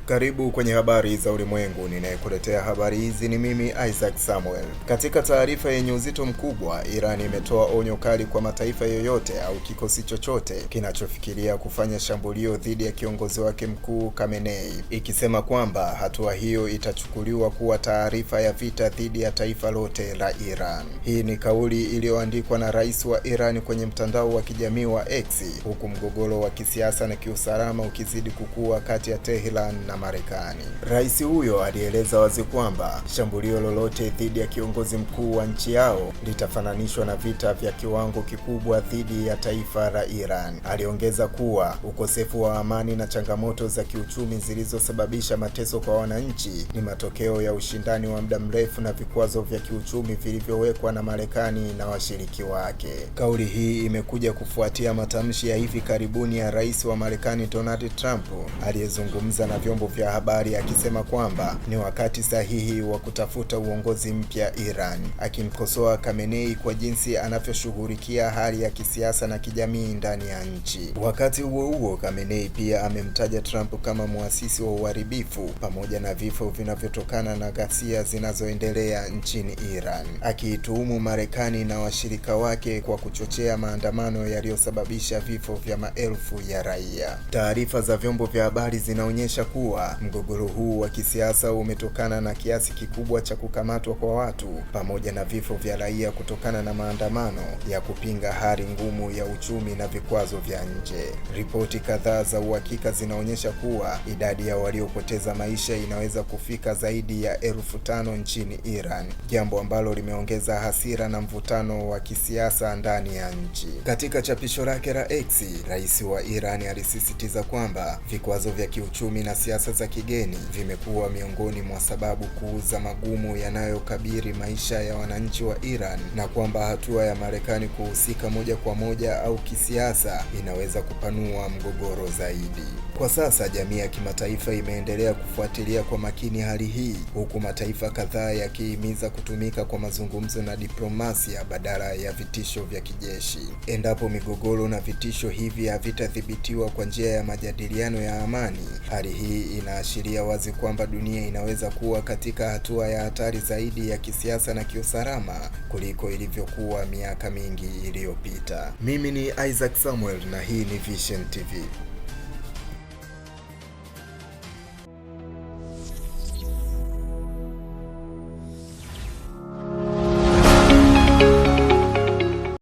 Karibu kwenye habari za ulimwengu. Ninayekuletea habari hizi ni mimi Isaac Samuel. Katika taarifa yenye uzito mkubwa, Iran imetoa onyo kali kwa mataifa yoyote au kikosi chochote kinachofikiria kufanya shambulio dhidi ya kiongozi wake mkuu Khamenei, ikisema kwamba hatua hiyo itachukuliwa kuwa taarifa ya vita dhidi ya taifa lote la Iran. Hii ni kauli iliyoandikwa na rais wa Iran kwenye mtandao wa kijamii wa X, huku mgogoro wa kisiasa na kiusalama ukizidi kukua kati ya Tehran na Marekani. Rais huyo alieleza wazi kwamba shambulio lolote dhidi ya kiongozi mkuu wa nchi yao litafananishwa na vita vya kiwango kikubwa dhidi ya taifa la Iran. Aliongeza kuwa ukosefu wa amani na changamoto za kiuchumi zilizosababisha mateso kwa wananchi ni matokeo ya ushindani wa muda mrefu na vikwazo vya kiuchumi vilivyowekwa na Marekani na washiriki wake. Kauli hii imekuja kufuatia matamshi ya hivi karibuni ya rais wa Marekani Donald Trump aliyezungumza na vyombo vya habari akisema kwamba ni wakati sahihi wa kutafuta uongozi mpya Iran, akimkosoa Khamenei kwa jinsi anavyoshughulikia hali ya kisiasa na kijamii ndani ya nchi. Wakati huo huo, Khamenei pia amemtaja Trump kama muasisi wa uharibifu pamoja na vifo vinavyotokana na ghasia zinazoendelea nchini Iran, akiituhumu Marekani na washirika wake kwa kuchochea maandamano yaliyosababisha vifo vya maelfu ya raia. Taarifa za vyombo vya habari zinaonyesha kuwa mgogoro huu wa kisiasa umetokana na kiasi kikubwa cha kukamatwa kwa watu pamoja na vifo vya raia kutokana na maandamano ya kupinga hali ngumu ya uchumi na vikwazo vya nje. Ripoti kadhaa za uhakika zinaonyesha kuwa idadi ya waliopoteza maisha inaweza kufika zaidi ya 5,000 nchini Iran, jambo ambalo limeongeza hasira na mvutano wa kisiasa ndani ya nchi. Katika chapisho lake la X, rais wa Iran alisisitiza kwamba vikwazo vya kiuchumi na siasa za kigeni vimekuwa miongoni mwa sababu kuu za magumu yanayokabili maisha ya wananchi wa Iran, na kwamba hatua ya Marekani kuhusika moja kwa moja au kisiasa inaweza kupanua mgogoro zaidi. Kwa sasa jamii ya kimataifa imeendelea kufuatilia kwa makini hali hii, huku mataifa kadhaa yakihimiza kutumika kwa mazungumzo na diplomasia badala ya vitisho vya kijeshi. Endapo migogoro na vitisho hivi havitadhibitiwa kwa njia ya majadiliano ya amani, hali hii inaashiria wazi kwamba dunia inaweza kuwa katika hatua ya hatari zaidi ya kisiasa na kiusalama kuliko ilivyokuwa miaka mingi iliyopita. Mimi ni Isaac Samuel na hii ni Vision TV.